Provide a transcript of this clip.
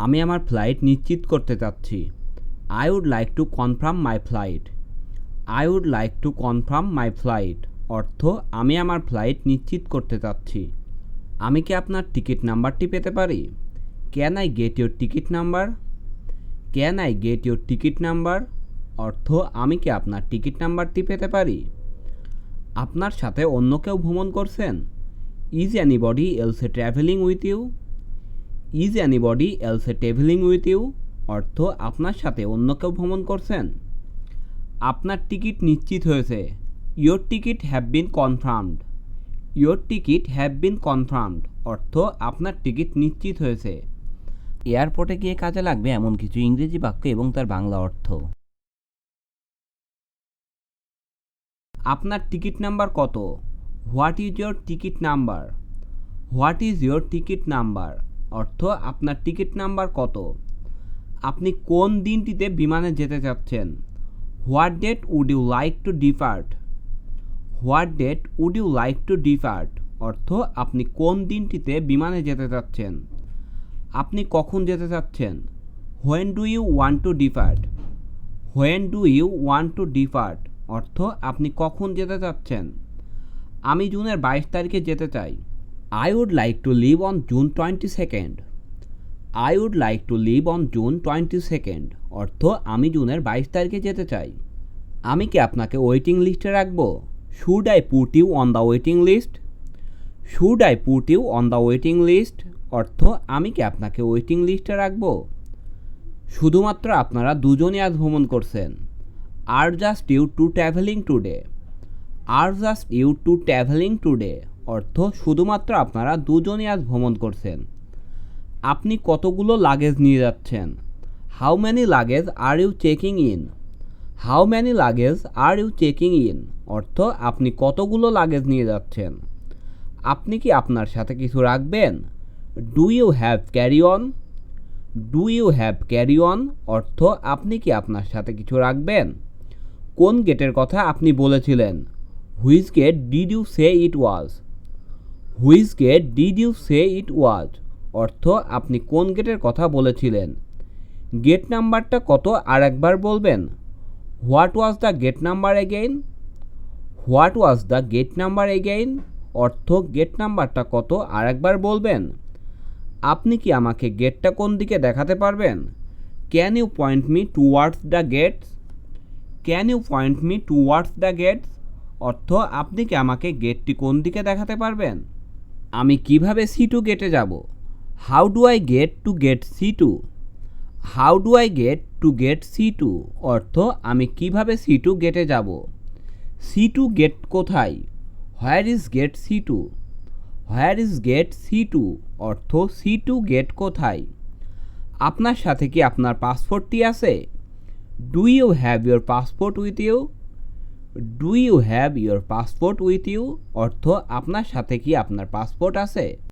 আমি আমার ফ্লাইট নিশ্চিত করতে চাচ্ছি। I would like to confirm my flight. I would like to confirm my flight অর্থ আমি আমার ফ্লাইট নিশ্চিত করতে চাচ্ছি। আমি কি আপনার টিকিট নাম্বারটি পেতে পারি? Can I get your ticket number? Can I get your ticket number অর্থ আমি কি আপনার টিকিট নাম্বারটি পেতে পারি? আপনার সাথে অন্য কেউ ভ্রমণ করছেন? Is anybody else travelling with you? Is anybody else travelling with you অর্থ আপনার সাথে অন্য কেউ ভ্রমণ করছেন। আপনার টিকিট নিশ্চিত হয়েছে। Your ticket have been confirmed. Your ticket have been confirmed অর্থ আপনার টিকিট নিশ্চিত হয়েছে। এয়ারপোর্টে গিয়ে কাজে লাগবে এমন কিছু ইংরেজি বাক্য এবং তার বাংলা অর্থ। আপনার টিকিট নাম্বার কত? What is your ticket number? What is your ticket number অর্থ আপনার টিকিট নাম্বার কত? আপনি কোন দিনটিতে বিমানে যেতে চাচ্ছেন? What date would you like to depart? What date would you like to depart অর্থ আপনি কোন দিনটিতে বিমানে যেতে চাচ্ছেন। আপনি কখন যেতে চাচ্ছেন? When do you want to depart? When do you want to depart অর্থ আপনি কখন যেতে চাচ্ছেন। আমি জুনের 22 তারিখে যেতে চাই। I would like to leave on June 22। I would like to leave on June 22 অর্থ আমি জুনের 22 তারিখে যেতে চাই। আমি কি আপনাকে ওয়েটিং লিস্টে রাখবো? Should I put you on the waiting list? Should I put you on the waiting list অর্থ আমি কি আপনাকে ওয়েটিং লিস্টে রাখবো। শুধুমাত্র আপনারা দুজনই আজ ভ্রমণ করছেন। Are just you two travelling today? Are just you two travelling today অর্থ শুধুমাত্র আপনারা দুজনই আজ ভ্রমণ করছেন। আপনি কতগুলো লাগেজ নিয়ে যাচ্ছেন? How many luggage are you checking in? How many luggage are you checking in অর্থ আপনি কতগুলো লাগেজ নিয়ে যাচ্ছেন। আপনি কি আপনার সাথে কিছু রাখবেন? Do you have carry on? Do you have carry on অর্থ আপনি কি আপনার সাথে কিছু রাখবেন। কোন গেটের কথা আপনি বলেছিলেন? Which gate did you say it was? Which gate did you say it was অর্থ আপনি কোন গেটের কথা বলেছিলেন। গেট নাম্বারটা কত আর একবার বলবেন? What was the gate number again? What was the gate number again অর্থ গেট নাম্বারটা কত আর একবার বলবেন। আপনি কি আমাকে গেটটা কোন দিকে দেখাতে পারবেন? Can you point me towards the gates? Can you point me towards the gates অর্থ আপনি কি আমাকে গেটটি কোন দিকে দেখাতে পারবেন। আমি কিভাবে C2 গেটে যাব? How do I get to get C2? How do I get to get C2 অর্থ আমি কিভাবে C2 গেটে যাব। C2 গেট কোথায়? Where is gate C2? Where is gate C2 অর্থ C2 গেট কোথায়। আপনার সাথে কি আপনার পাসপোর্টটি আছে? Do you have your passport with you? Do you have your passport with you অর্থ আপনার সাথে কি আপনার পাসপোর্ট আছে।